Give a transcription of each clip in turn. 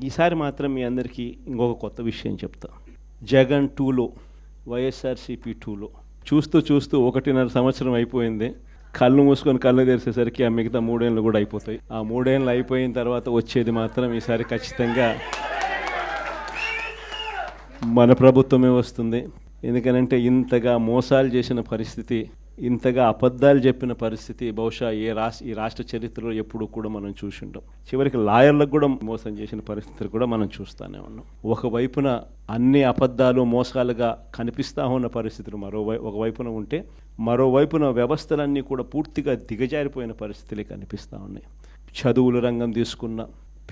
ఈసారి మాత్రం మీ అందరికీ ఇంకొక కొత్త విషయం చెప్తా. జగన్ 2లో, వైఎస్ఆర్సీపీ 2లో చూస్తూ చూస్తూ 1.5 సంవత్సరం అయిపోయింది. కళ్ళు మూసుకొని కళ్ళు తెరిసేసరికి ఆ మిగతా 3 ఏళ్ళు కూడా అయిపోతాయి. ఆ 3 ఏళ్ళు అయిపోయిన తర్వాత వచ్చేది మాత్రం ఈసారి ఖచ్చితంగా మన ప్రభుత్వమే వస్తుంది. ఎందుకనంటే ఇంతగా మోసాలు చేసిన పరిస్థితి, ఇంతగా అబద్ధాలు చెప్పిన పరిస్థితి బహుశా ఈ రాష్ట్ర చరిత్రలో ఎప్పుడు కూడా మనం చూసింటాం. చివరికి లాయర్లకు కూడా మోసం చేసిన పరిస్థితులు కూడా మనం చూస్తూనే ఉన్నాం. ఒకవైపున అన్ని అబద్ధాలు మోసాలుగా కనిపిస్తూ ఉన్న పరిస్థితులు ఒకవైపున ఉంటే, మరోవైపున వ్యవస్థలన్నీ కూడా పూర్తిగా దిగజారిపోయిన పరిస్థితులే కనిపిస్తూ ఉన్నాయి. చదువుల రంగం తీసుకున్న,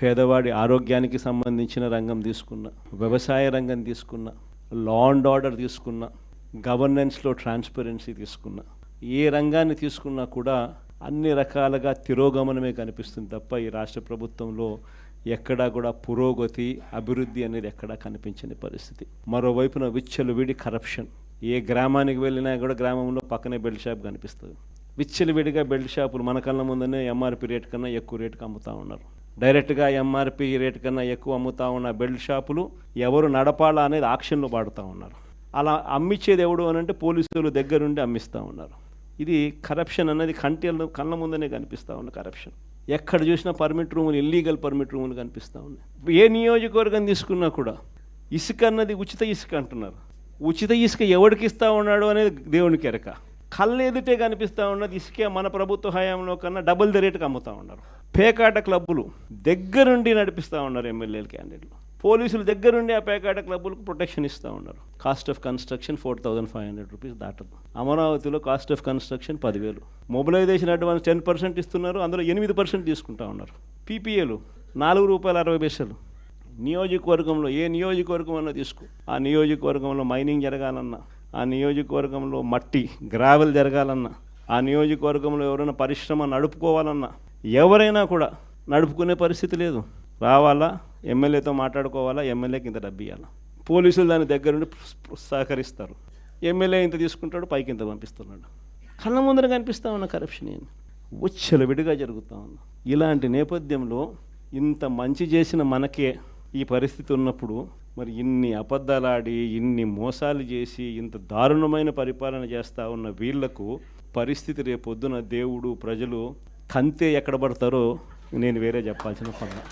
పేదవాడి ఆరోగ్యానికి సంబంధించిన రంగం తీసుకున్న, వ్యవసాయ రంగం తీసుకున్న, లా అండ్ ఆర్డర్ తీసుకున్న, గవర్నెన్స్లో ట్రాన్స్పరెన్సీ తీసుకున్న, ఏ రంగాన్ని తీసుకున్నా కూడా అన్ని రకాలుగా తిరోగమనమే కనిపిస్తుంది తప్ప ఈ రాష్ట్ర ప్రభుత్వంలో ఎక్కడా కూడా పురోగతి, అభివృద్ధి అనేది ఎక్కడా కనిపించని పరిస్థితి. మరోవైపున విచ్చలవిడి కరప్షన్. ఏ గ్రామానికి వెళ్ళినా కూడా గ్రామంలో పక్కనే బెల్ట్ షాప్ కనిపిస్తుంది. విచ్చలవిడిగా బెల్ట్ షాపులు మన కళ్ళ ముందనే ఎంఆర్పి రేట్ కన్నా ఎక్కువ రేటుకి అమ్ముతూ ఉన్నారు. డైరెక్ట్గా ఎంఆర్పి రేట్ కన్నా ఎక్కువ అమ్ముతూ ఉన్న బెల్ట్ షాపులు ఎవరు నడపాలా అనేది ఆక్షన్లో పాడుతూ ఉన్నారు. అలా అమ్మిచ్చేది ఎవడు అని అంటే పోలీసులు దగ్గరుండి అమ్మిస్తూ ఉన్నారు. ఇది కరప్షన్ అన్నది కళ్ళ ముందనే కనిపిస్తూ ఉన్న కరప్షన్. ఎక్కడ చూసినా పర్మిట్ రూములు, ఇల్లీగల్ పర్మిట్ రూములు కనిపిస్తూ ఉన్నాయి. ఏ నియోజకవర్గం తీసుకున్నా కూడా ఇసుక అన్నది ఉచిత ఇసుక అంటున్నారు. ఉచిత ఇసుక ఎవరికి ఇస్తూ ఉన్నాడు అనేది దేవునికి ఎరక. కళ్ళు ఎదుటే కనిపిస్తూ ఉన్నది ఇసుకే మన ప్రభుత్వ హయాంలో కన్నా డబుల్ ది రేటుకి అమ్ముతూ ఉన్నారు. పేకాట క్లబ్బులు దగ్గరుండి నడిపిస్తూ ఉన్నారు ఎమ్మెల్యేల క్యాండిడేట్లు. పోలీసులు దగ్గరుండి ఆ పేకాట క్లబ్బులకు ప్రొటెక్షన్ ఇస్తూ ఉన్నారు. కాస్ట్ ఆఫ్ కన్స్ట్రక్షన్ 4,500 రూపీస్ దాటదు. అమరావతిలో cost of construction 10,000. Mobilisation advance 10% ఇస్తున్నారు, అందులో 8% తీసుకుంటా ఉన్నారు. పీపీఏలు ₹4.60. నియోజకవర్గంలో ఏ నియోజకవర్గం అన్నా తీసుకో, ఆ నియోజకవర్గంలో మైనింగ్ జరగాలన్నా, ఆ నియోజకవర్గంలో మట్టి గ్రావెల్ జరగాలన్నా, ఆ నియోజకవర్గంలో ఎవరైనా పరిశ్రమ నడుపుకోవాలన్నా ఎవరైనా కూడా నడుపుకునే పరిస్థితి లేదు. రావాలా, ఎమ్మెల్యేతో మాట్లాడుకోవాలా, ఎమ్మెల్యేకి ఇంత డబ్బు ఇవ్వాలా. పోలీసులు దాని దగ్గరుండి సహకరిస్తారు. ఎమ్మెల్యే ఇంత తీసుకుంటాడు, పైకి ఇంత పంపిస్తున్నాడు. కళ్ళ ముందర కనిపిస్తూ ఉన్న కరప్షన్ ఏంటి విడిగా జరుగుతూ ఉంది. ఇలాంటి నేపథ్యంలో ఇంత మంచి చేసిన మనకే ఈ పరిస్థితి ఉన్నప్పుడు మరి ఇన్ని అబద్ధాలాడి, ఇన్ని మోసాలు చేసి, ఇంత దారుణమైన పరిపాలన చేస్తూ ఉన్న వీళ్లకు పరిస్థితి రేపొద్దున దేవుడు, ప్రజలు కంతే ఎక్కడ పడతారో నేను వేరే చెప్పాల్సిన పని.